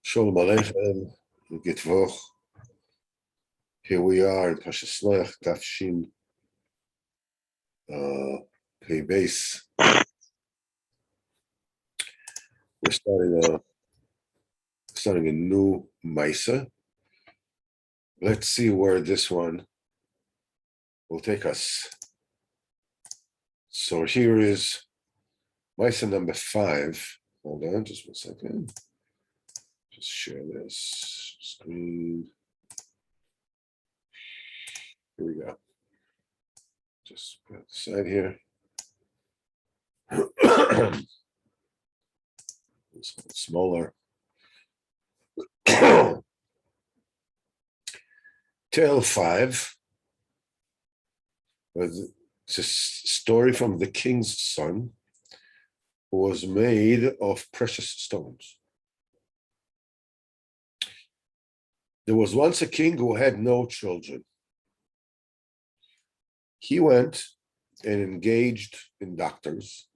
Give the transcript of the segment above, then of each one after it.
Shalom Aleichem, Gitvoch. Here we are in Pashas Noach, Tafshin Pei Beis. We're starting a new Maisa. Let's see where this one will take us. So here is Maisa number 5. Hold on, just 1 second. Just share this screen. Here we go. Just put it aside here. This one smaller. Tale 5. It's a story from the king's son who was made of precious stones. There was once a king who had no children. He went and engaged in doctors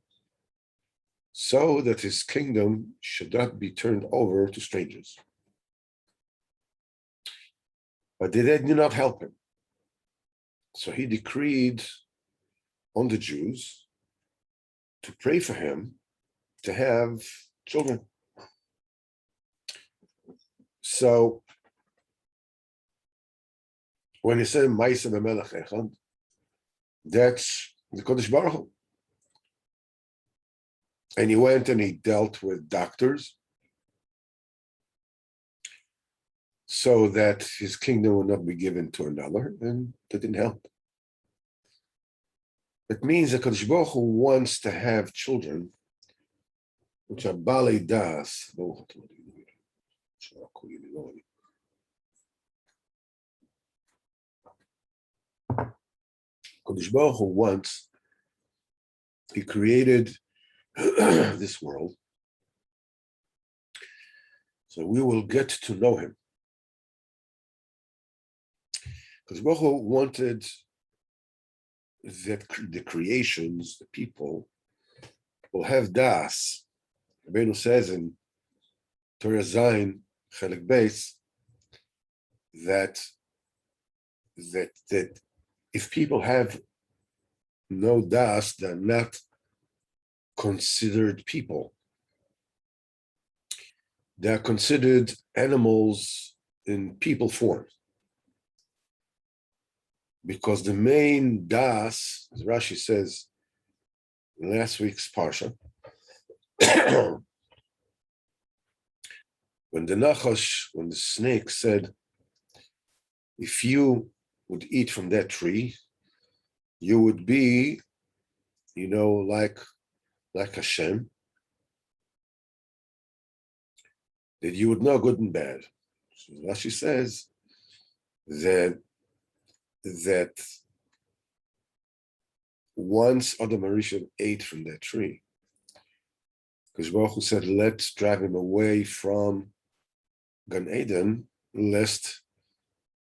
so that his kingdom should not be turned over to strangers. But they did not help him. So he decreed on the Jews to pray for him to have children. So when he said Ma'aseh b'melech echad, that's the Kodesh Baruch Hu. And he went and he dealt with doctors so that his kingdom would not be given to another, and that didn't help. It means that Kodesh Baruch Hu wants to have children which are balei das. Kodesh Baruch Hu wants, he created this world, so we will get to know him. Kodesh Baruch Hu wanted that the creations, the people, will have das. Rabbeinu says in Torah Zayin, Chelik Beis, that if people have no das, they're not considered people. They're considered animals in people form. Because the main das, as Rashi says in last week's Parsha, when the snake said, if you would eat from that tree, you would be, like Hashem, that you would know good and bad. So Rashi says that once Adam Harishon ate from that tree, because Baruch Hu said, let's drive him away from Gan Eden, lest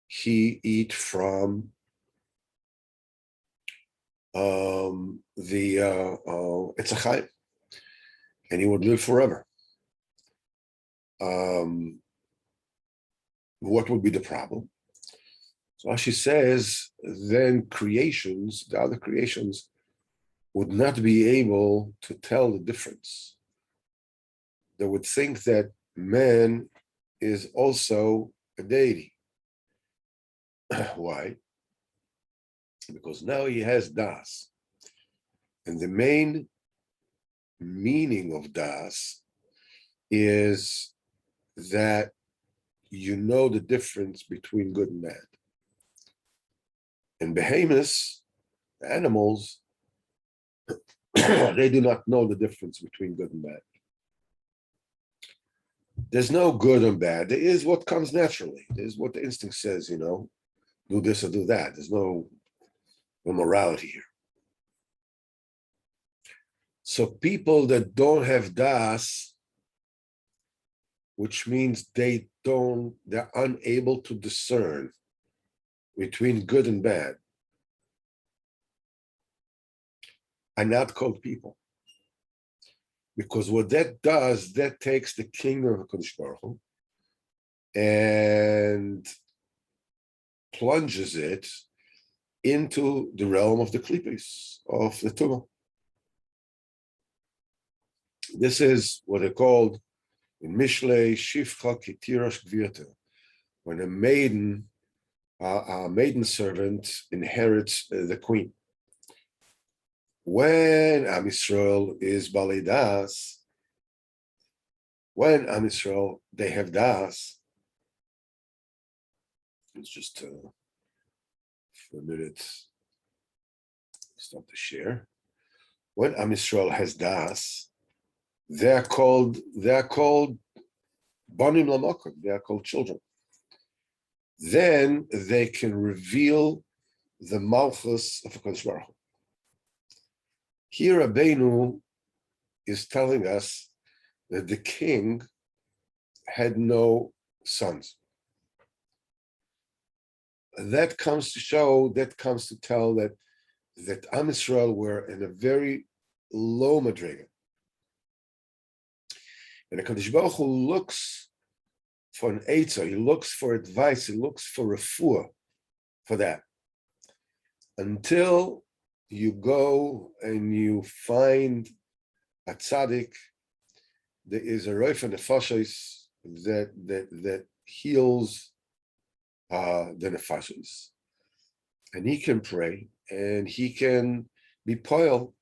he eat from the Etz HaChaim, and he would live forever. What would be the problem? So she says, then the other creations, would not be able to tell the difference. They would think that man is also a deity. Why? Because now he has das. And the main meaning of das is that you know the difference between good and bad. And behemoths, the animals, they do not know the difference between good and bad. There's no good and bad. There is what comes naturally. There's what the instinct says, do this or do that. There's no morality here. So people that don't have das, which means they're unable to discern between good and bad, are not called people. Because what that does, that takes the kingdom of HaKadosh Baruch Hu and plunges it into the realm of the klipis, of the tumah. This is what they called in Mishlei Shifcha Kitirash Gvirta, when a maiden servant inherits the queen. When Am Yisrael is Balei Das, when Am Yisrael, they have Das, it's just for a minute, stop the share. When Am Yisrael has Das, they're called Banim Lamakom, they are called children. Then they can reveal the Malchus of HaKadosh Baruch Hu. Here Rabbeinu is telling us that the king had no sons. That comes to tell that Am Yisrael were in a very low madriga. And HaKadosh Baruch Hu looks for an eitzah, he looks for advice, he looks for refuah for that. Until you go and you find a tzaddik, there is a roif nefashos that heals the nefashos, and he can pray and he can be poil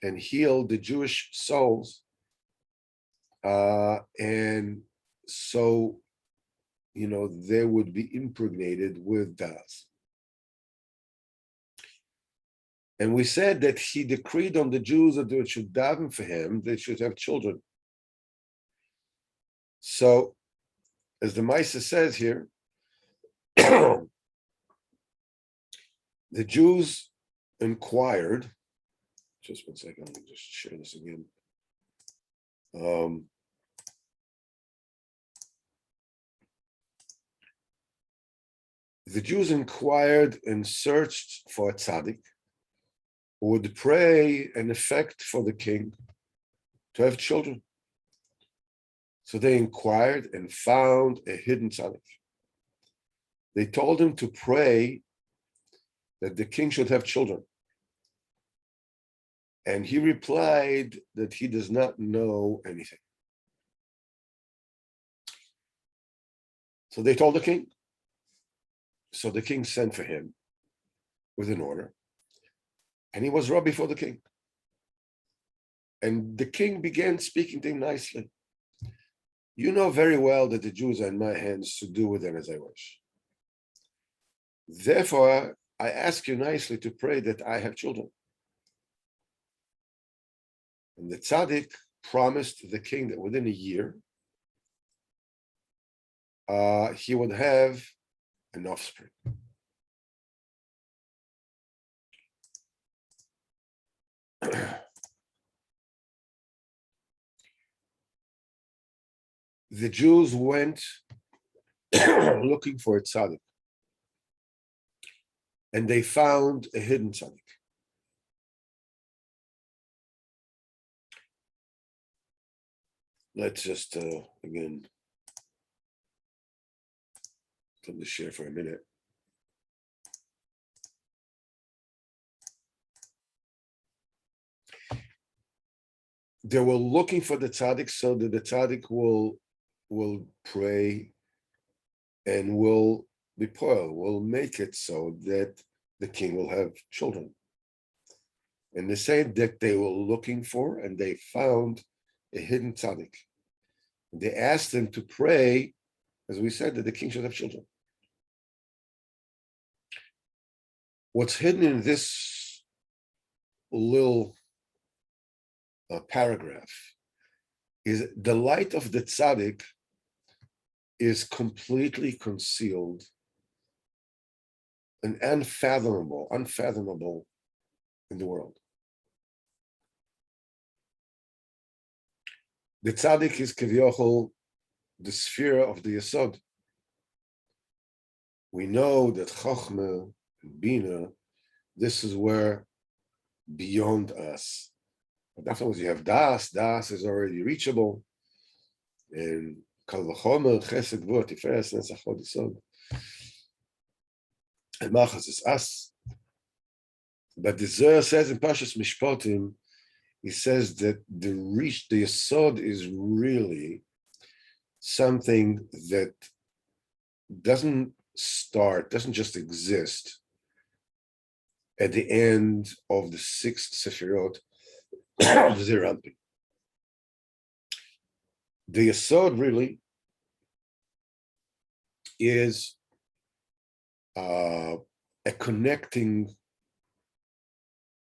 and heal the Jewish souls, and so they would be impregnated with das. And we said that he decreed on the Jews that they should daven for him, they should have children. So, as the Maisa says here, the Jews inquired, just one second, let me just share this again. The Jews inquired and searched for a tzaddik who would pray and effect for the king to have children. So they inquired and found a hidden tzaddik. They told him to pray that the king should have children. And he replied that he does not know anything. So they told the king. So the king sent for him with an order. And he was brought before the king. And the king began speaking to him nicely. You know very well that the Jews are in my hands to do with them as I wish. Therefore, I ask you nicely to pray that I have children. And the tzaddik promised the king that within a year, he would have an offspring. The Jews went looking for a tzaddik, and they found a hidden tzaddik. Let's just again turn the share for a minute. They were looking for the tzaddik so that the tzaddik will pray and will be poil, will make it so that the king will have children. And they said that they were looking for, and they found a hidden tzaddik. They asked him to pray, as we said, that the king should have children. What's hidden in this little paragraph is the light of the tzaddik is completely concealed and unfathomable in the world. The tzaddik is kivyochol, the sphere of the yesod. We know that chochmah and bina, this is where beyond us, That's always you have das. Das is already reachable. And kal v'chomer chesed gvur tiferes netzach hod yisod. And machas is us. But the Zohar says in Pashas Mishpatim, he says that the yisod is really something that doesn't just exist at the end of the 6 Sefirot of Zerampi. The Yesod really is a connecting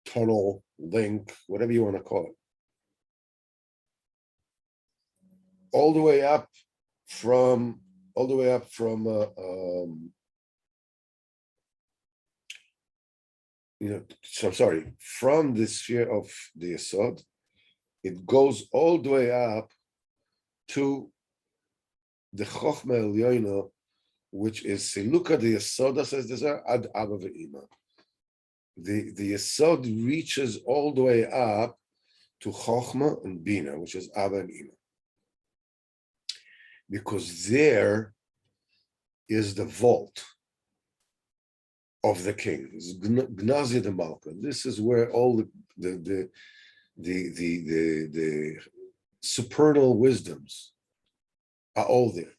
tunnel, link, whatever you want to call it, all the way up from so I'm sorry, from the sphere of the Yesod, it goes all the way up to the Chochma Elyono, which is Siluka the Yesoda, says the Zohar, ad Abba ve'ima. The Yesod reaches all the way up to Chochma and Bina, which is Abba and Ima. Because there is the vault of the king. It's Gnazia de Malka. This is where all the supernal wisdoms are all there.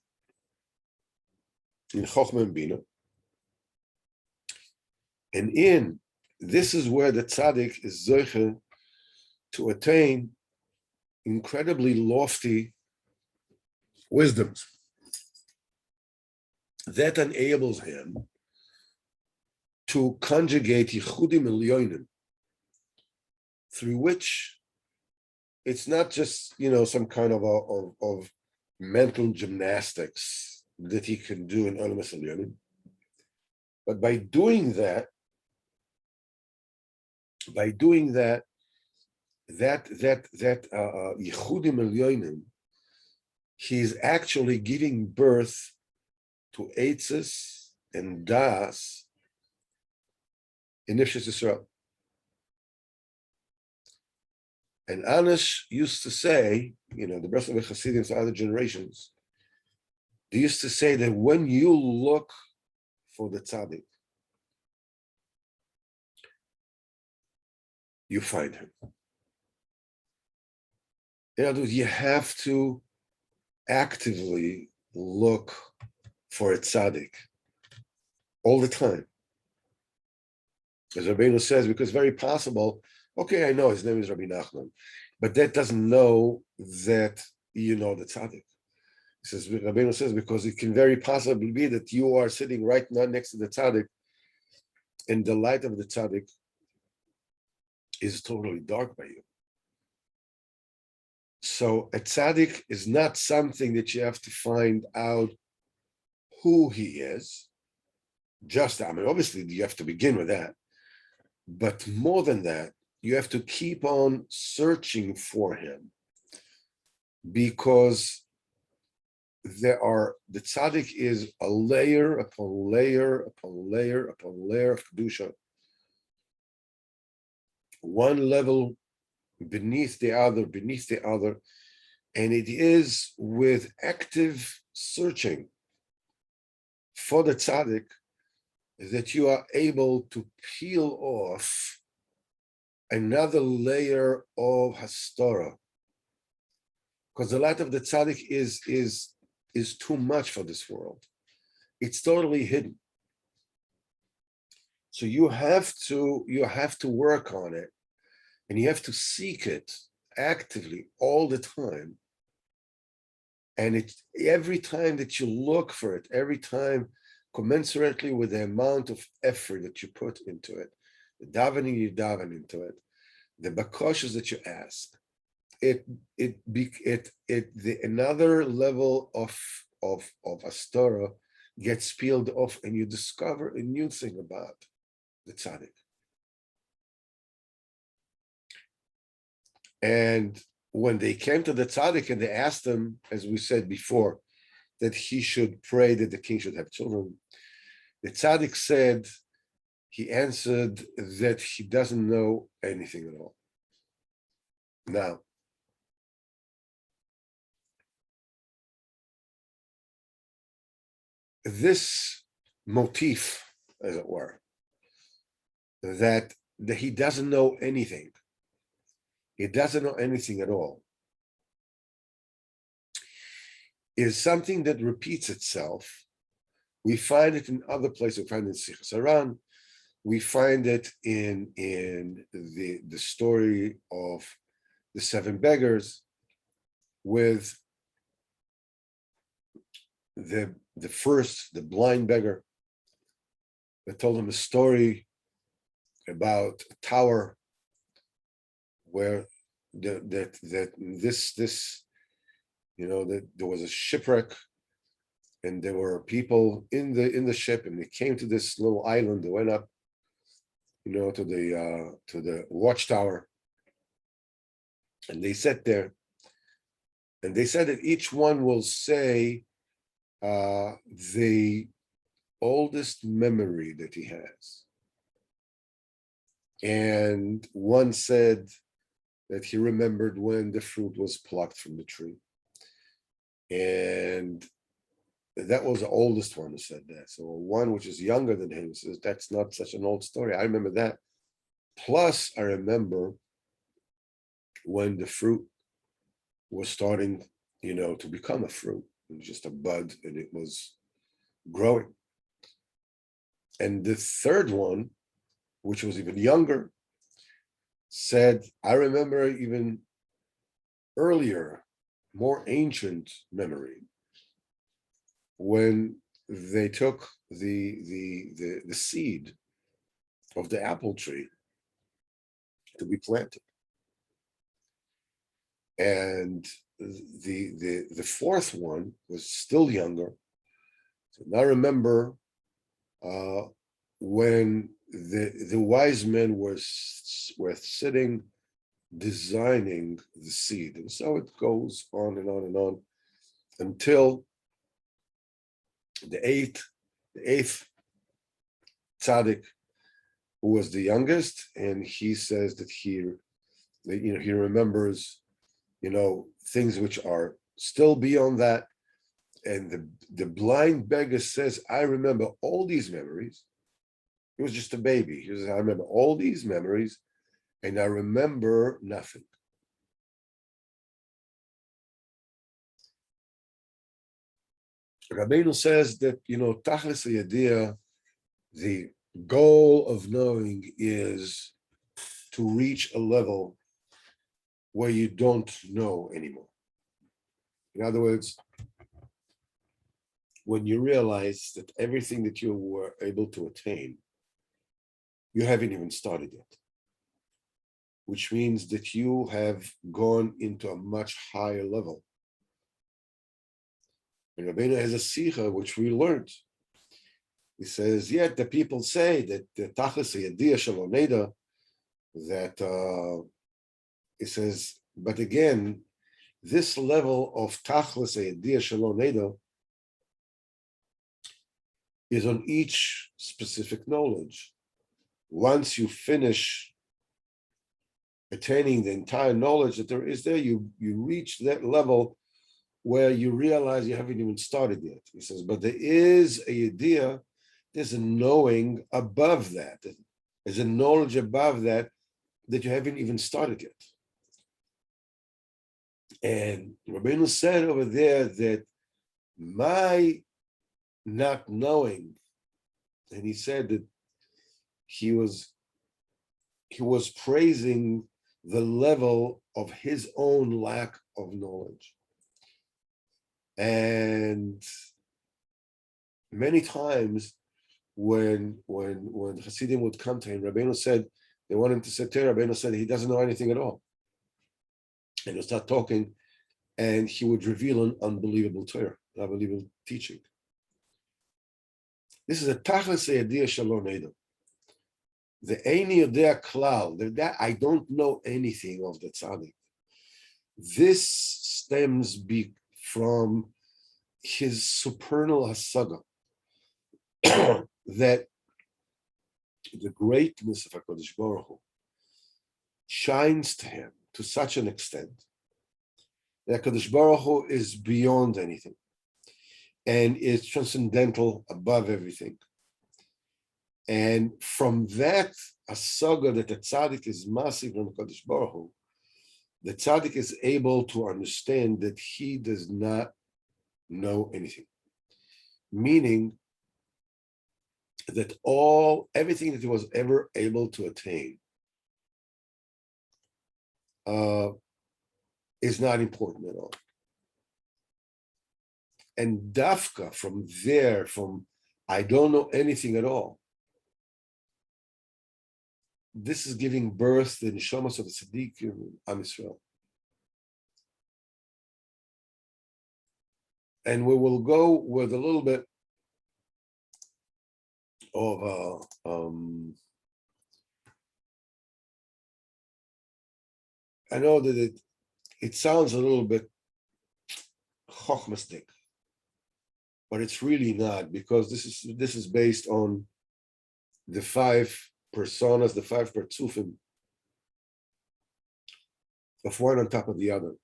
In Chochmah and Bina. And this is where the tzaddik is zoche to attain incredibly lofty wisdoms. That enables him to conjugate yichudim elyonim, through which it's not just some kind of mental gymnastics that he can do in Olamas Elyonim, but by doing that yichudim elyonim, he's actually giving birth to eitzes and das in Nifshas Yisrael. And Anish used to say, the Breslov Hasidim to other generations, they used to say that when you look for the tzaddik, you find him. In other words, you have to actively look for a tzaddik all the time. As Rabbeinu says, because it's very possible, okay, I know his name is Rabbi Nachman, but that doesn't know that you know the tzaddik. He says, Rabbeinu says, because it can very possibly be that you are sitting right now next to the tzaddik, and the light of the tzaddik is totally dark by you. So a tzaddik is not something that you have to find out who he is. Obviously you have to begin with that. But more than that, you have to keep on searching for him, because the tzaddik is a layer upon layer upon layer upon layer of kedusha, one level beneath the other, and it is with active searching for the tzaddik that you are able to peel off another layer of hastorah, because the light of the tzaddik is too much for this world. It's totally hidden. So you have to work on it, and you have to seek it actively all the time. And every time that you look for it, every time commensurately with the amount of effort that you put into it, the davening you daven into it, the bakoshes that you ask, another level of Astorah gets peeled off, and you discover a new thing about the tzaddik. And when they came to the tzaddik and they asked him, as we said before, that he should pray that the king should have children, the tzaddik said, he answered that he doesn't know anything at all. Now, this motif, as it were, that he doesn't know anything, he doesn't know anything at all, is something that repeats itself. We find it in other places. We find it in Sichas Haran. We find it in the story of the seven beggars, with the first, the blind beggar, that told him a story about a tower where that there was a shipwreck, and there were people in the ship, and they came to this little island. They went up, to the watchtower, and they sat there, and they said that each one will say the oldest memory that he has. And one said that he remembered when the fruit was plucked from the tree. And that was the oldest one who said that. So one which is younger than him says, that's not such an old story. I remember that. Plus, I remember when the fruit was starting, to become a fruit. It was just a bud, and it was growing. And the third one, which was even younger, said, I remember even earlier, more ancient memory, when they took the seed of the apple tree to be planted. And the fourth one was still younger. So now I remember when the wise men were sitting designing the seed. And so it goes on and on and on until the eighth tzaddik, who was the youngest, and he says that he remembers, things which are still beyond that. And the blind beggar says, I remember all these memories. He was just a baby. He says, I remember all these memories, and I remember nothing. Rabbeinu says that, Tachlis Yadiyah, the goal of knowing is to reach a level where you don't know anymore. In other words, when you realize that everything that you were able to attain, you haven't even started yet, which means that you have gone into a much higher level. And Rabbeinu has a sikha, which we learned. He says, yet the people say that the Tachlis Yadiyah Shaloneda, that he says, but again, this level of Tachlis Yadiyah Shaloneda is on each specific knowledge. Once you finish attaining the entire knowledge that there is there, you reach that level where you realize you haven't even started yet. He says, but there is a idea, there's a knowing above that. There's a knowledge above that you haven't even started yet. And Rabbeinu said over there that my not knowing, and he said that he was praising the level of his own lack of knowledge. And many times when Hasidim would come to him, Rabbeinu said, they want him to say Torah, Rabbeinu said he doesn't know anything at all. And he'll start talking, and he would reveal an unbelievable Torah, an unbelievable teaching. This is a Tachlis Yadiyah Shalom Edo. The Eini Yodea Klal, that I don't know anything of the tzaddik. This stems from his supernal hasaga, that the greatness of HaKadosh Baruch Hu shines to him to such an extent that Kadosh Baruch Hu is beyond anything and is transcendental above everything. And from that asaga that the tzaddik is massive on Kadosh Baruch Hu, the tzaddik is able to understand that he does not know anything. Meaning that everything that he was ever able to attain is not important at all. And dafka from there, from I don't know anything at all, this is giving birth to the neshamas of the tzaddik in Am Yisrael. And we will go with a little bit of I know that it sounds a little bit chochmastic, but it's really not, because this is based on the 5 personas, the 5 partzufim of one on top of the other.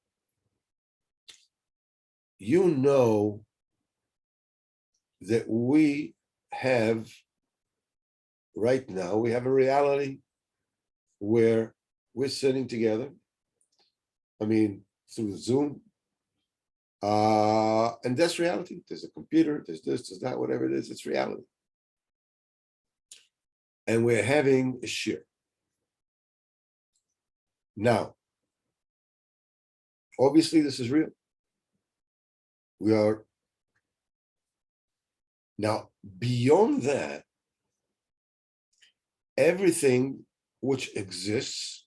You know that we have right now, we have a reality where we're sitting together, I mean, through Zoom, and that's reality. There's a computer, there's this, there's that, whatever it is, it's reality. And we're having a shir. Now, obviously this is real. We are, now beyond that, everything which exists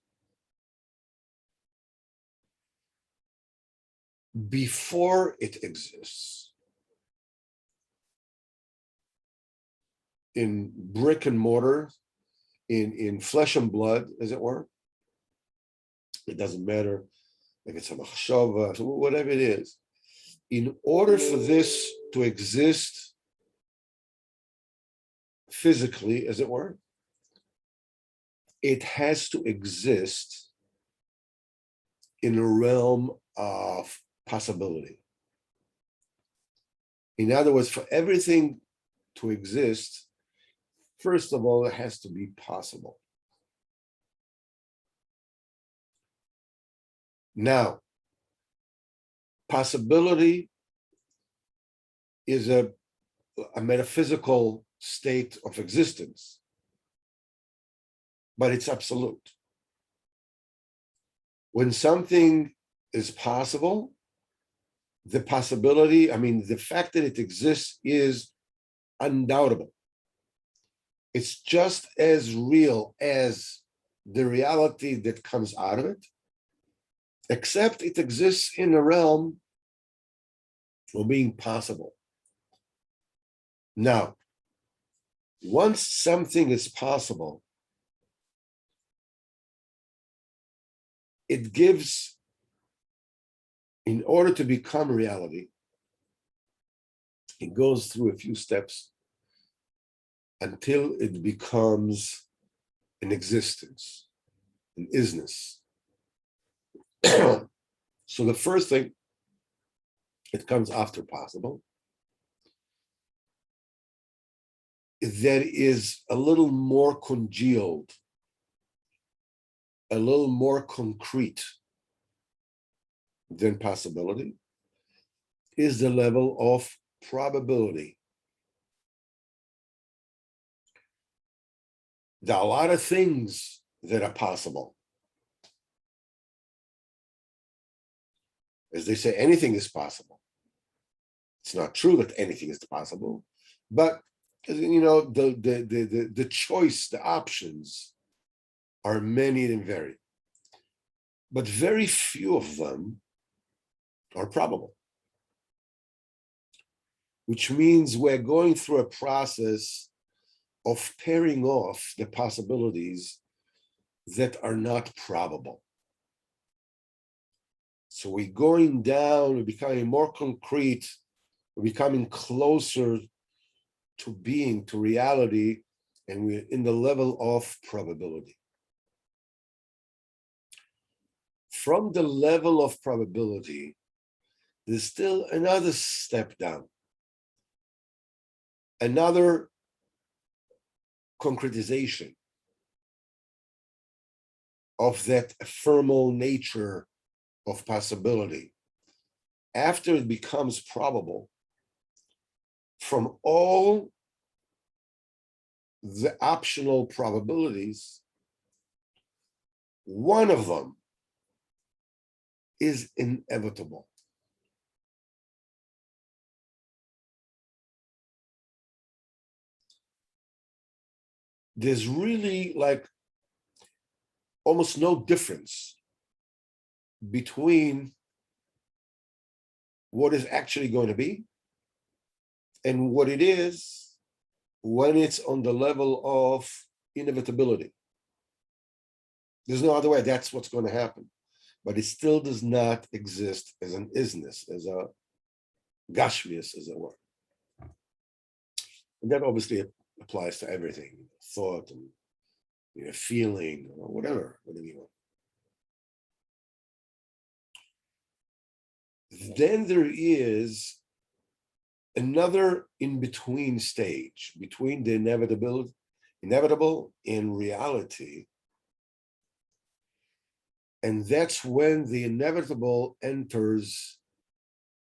before it exists in brick and mortar, in flesh and blood, as it were. It doesn't matter if it's a machshava, whatever it is. In order for this to exist physically, as it were, it has to exist in a realm of possibility. In other words, for everything to exist, first of all, it has to be possible. Now, possibility is a metaphysical state of existence, but it's absolute. When something is possible, the possibility, I mean, the fact that it exists is undoubtable. It's just as real as the reality that comes out of it, except it exists in a realm of being possible. Now, once something is possible, it gives, in order to become reality, it goes through a few steps until it becomes an existence, an isness. So the first thing, it comes after possible, that is a little more congealed, a little more concrete than possibility, is the level of probability. There are a lot of things that are possible. As they say, anything is possible. It's not true that anything is possible, but you know, the choice, the options are many and varied, but very few of them are probable, which means we're going through a process of paring off the possibilities that are not probable. So we're going down, we're becoming more concrete, we're becoming closer to being, to reality, and we're in the level of probability. from the level of probability, there's still another step down, another concretization of that ephemeral nature of possibility. After it becomes probable, from all the optional probabilities, one of them is inevitable. There's really like almost no difference between what is actually going to be and what it is when it's on the level of inevitability. There's no other way. That's what's going to happen. But it still does not exist as an isness, as a gashmius, as it were. And that obviously applies to everything, thought and feeling, or whatever you want. Then there is another in-between stage between the inevitable and reality. And that's when the inevitable enters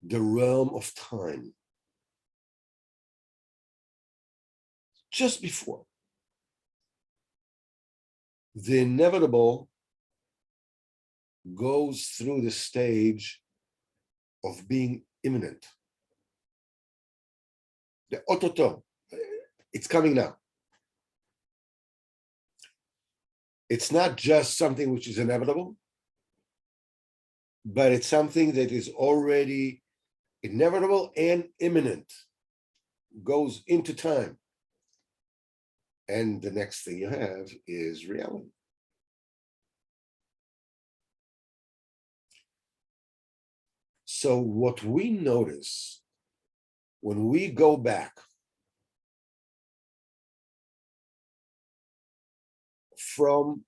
the realm of time. Just before. The inevitable goes through the stage of being imminent. The ototo, it's coming now. It's not just something which is inevitable, but it's something that is already inevitable and imminent, goes into time. And the next thing you have is reality. So what we notice when we go back from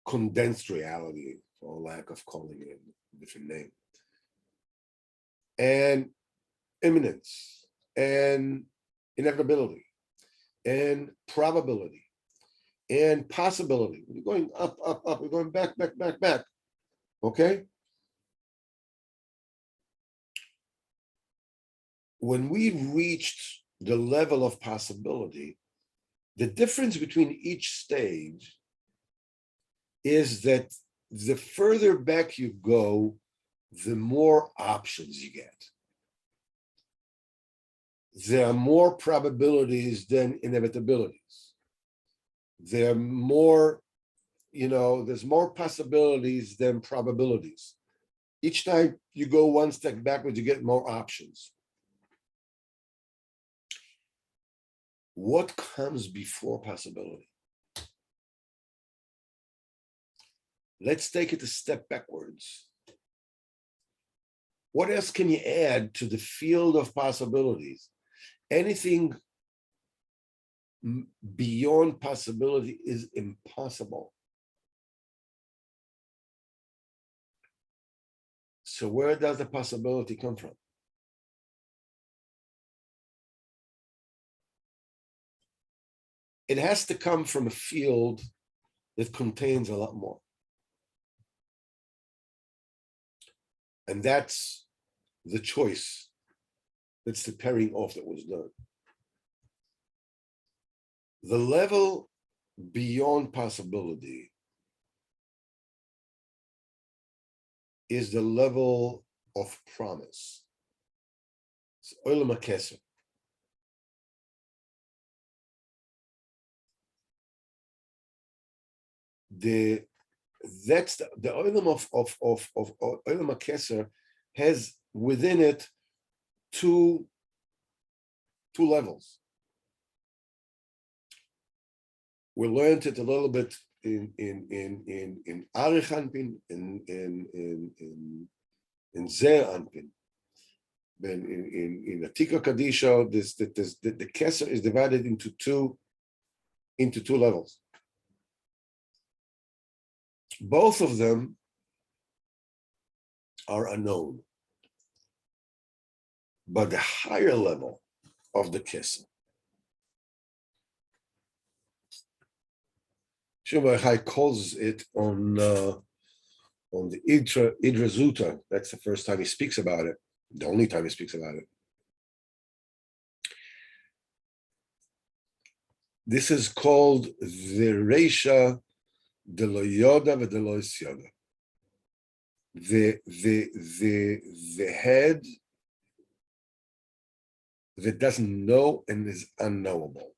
condensed reality, for lack of calling it a different name, and imminence, and inevitability, and probability, and possibility. We're going up, up, up. We're going back, back, back, back. Okay? When we reached the level of possibility, the difference between each stage is that the further back you go, the more options you get. There are more probabilities than inevitabilities. There are more, there's more possibilities than probabilities. Each time you go one step backwards, you get more options. What comes before possibility? Let's take it a step backwards. What else can you add to the field of possibilities? Anything beyond possibility is impossible. So where does the possibility come from? It has to come from a field that contains a lot more. And that's the choice. That's the pairing off that was done. The level beyond possibility is the level of promise. It's olam hakeser. That's the olam of olam hakeser has within it two levels. We learned it a little bit in Arich Anpin, in Zer Anpin. In Atika Kadisha, the Keser is divided into two levels. Both of them are unknown. But the higher level of the Kesser, Shimon Chai calls it on the Idra Zuta. That's the first time he speaks about it. The only time he speaks about it. This is called the Reisha de lo Yoda ve de lo Yoda. The head that doesn't know and is unknowable.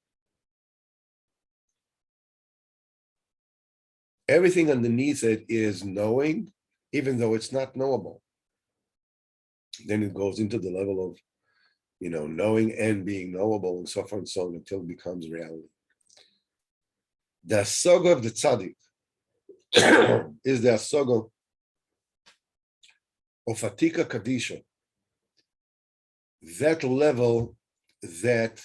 Everything underneath it is knowing, even though it's not knowable. Then it goes into the level of, knowing and being knowable and so forth and so on until it becomes reality. The Asoga of the Tzaddik is the Asoga of Atika Kadisha, that level that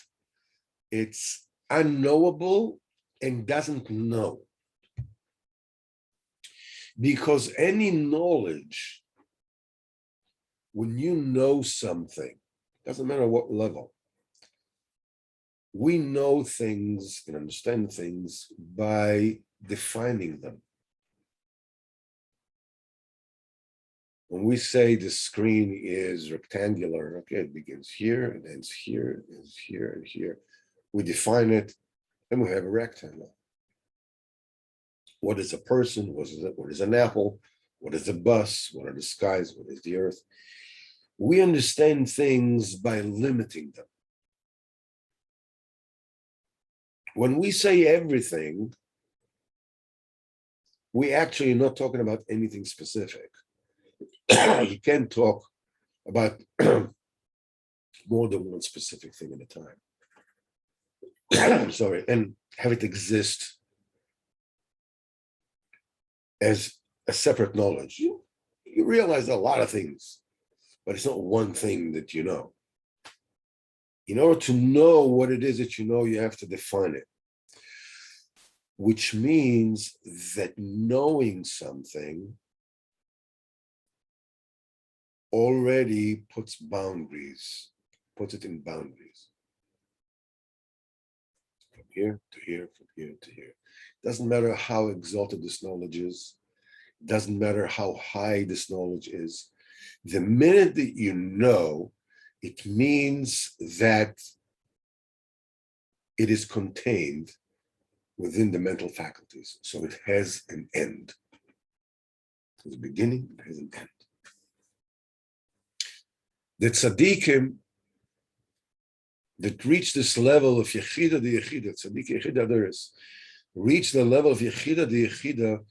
it's unknowable and doesn't know. Because any knowledge, when you know something, doesn't matter what level, we know things and understand things by defining them. When we say the screen is rectangular, okay, it begins here, it ends here, it ends here and here. We define it, and we have a rectangle. What is a person? What is an apple? What is a bus? What are the skies? What is the earth? We understand things by limiting them. When we say everything, we actually are not talking about anything specific. You can't talk about more than one specific thing at a time. Sorry, and have it exist as a separate knowledge. You realize a lot of things, but it's not one thing that you know. In order to know what it is that you know, you have to define it, which means that knowing something already puts it in boundaries. From here to here, from here to here. Doesn't matter how exalted this knowledge is. Doesn't matter how high this knowledge is. The minute that you know, it means that it is contained within the mental faculties. So it has an end. There's a beginning, it has an end. The tzaddikim that reach this level of yechida de yechida, tzaddik yechida adoris, reach the level of yechida de yechida,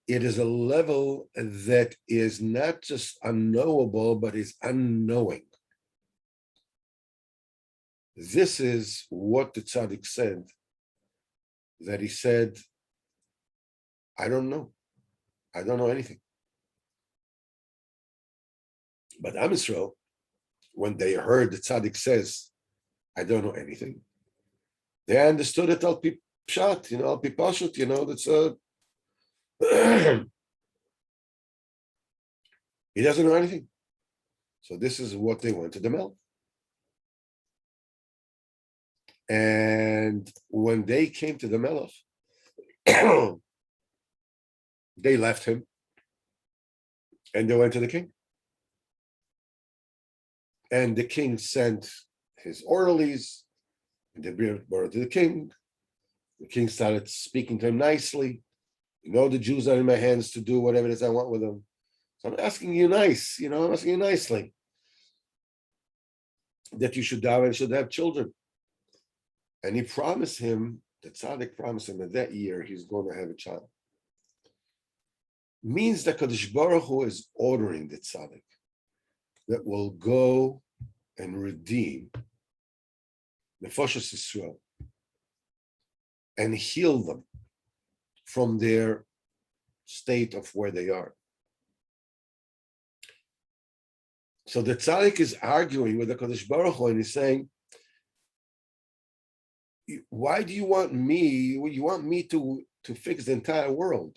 it is a level that is not just unknowable, but is unknowing. This is what the tzaddik said, that he said, I don't know anything. But Am Yisrael, when they heard the tzaddik says, I don't know anything, they understood it al pi pshat, al pi pashut, that's he doesn't know anything. So this is what they went to the Melech. And when they came to the Melech, they left him and they went to the king. And the king sent his orderlies, and they brought it to the king. The king started speaking to him nicely. The Jews are in my hands to do whatever it is I want with them. So I'm asking you nice, I'm asking you nicely that you should die and should have children. And he promised him, the tzaddik promised him that year he's going to have a child. Means that Kadosh Baruch Hu is ordering the tzaddik that will go and redeem Nefashos Yisrael and heal them from their state of where they are. So the tzaddik is arguing with the Kadosh Baruch Hu and he's saying, why do you want me? You want me to fix the entire world.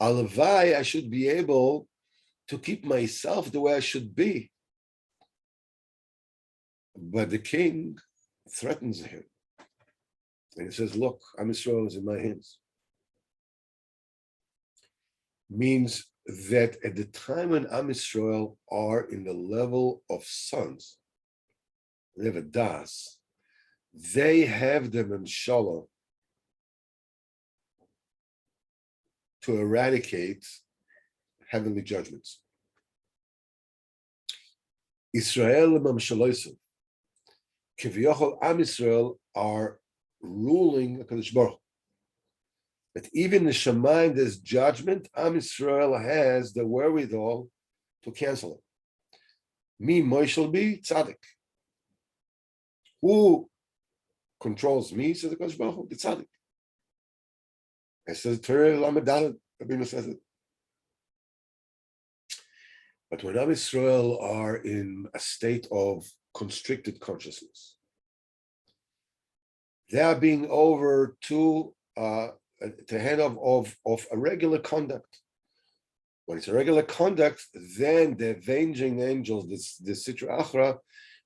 Alavai, I should be able to keep myself the way I should be. But the king threatens him. And he says, look, Am Yisrael is in my hands. Means that at the time when Am Yisrael are in the level of sons, they have a das, they have the Memshala to eradicate heavenly judgments. Israel Memshaloisim, Kivyochol Am Yisrael are ruling HaKadosh Baruch Hu. But even the Shemaim, there's judgment, Am Yisrael has the wherewithal to cancel it. Me, Moishel be tzaddik. Who controls me? Says the Kodesh Baruch Hu, the tzaddik. It says Torah Lamed Rabbeinu says it. But when Am Yisrael are in a state of constricted consciousness, they are being over to the head of a regular conduct. When it's a regular conduct, then the avenging angels, the Sitra Achra,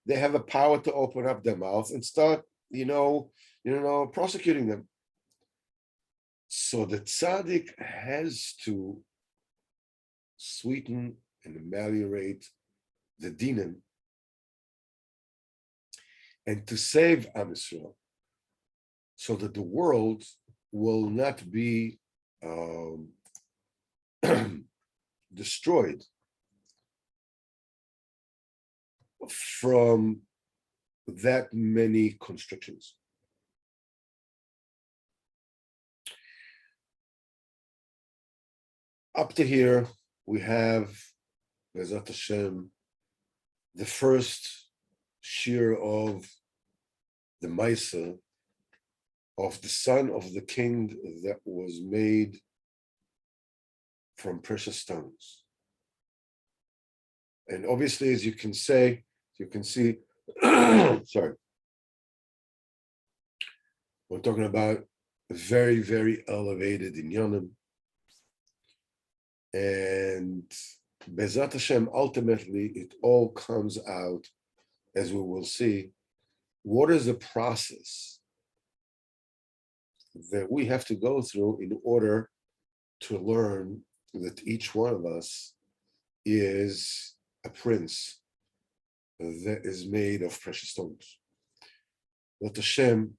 they have a power to open up their mouth and start, prosecuting them. So the tzaddik has to sweeten and ameliorate the dinim and to save Am Yisrael, so that the world will not be destroyed from that many constrictions. Up to here, we have, Be'ezrat Hashem, the first shir of the Maisa of the son of the king that was made from precious stones. And obviously, as you can see, sorry, we're talking about very, very elevated inyanim. And Be'ezrat Hashem, ultimately, it all comes out, as we will see, what is the process that we have to go through in order to learn that each one of us is a prince that is made of precious stones. Let Hashem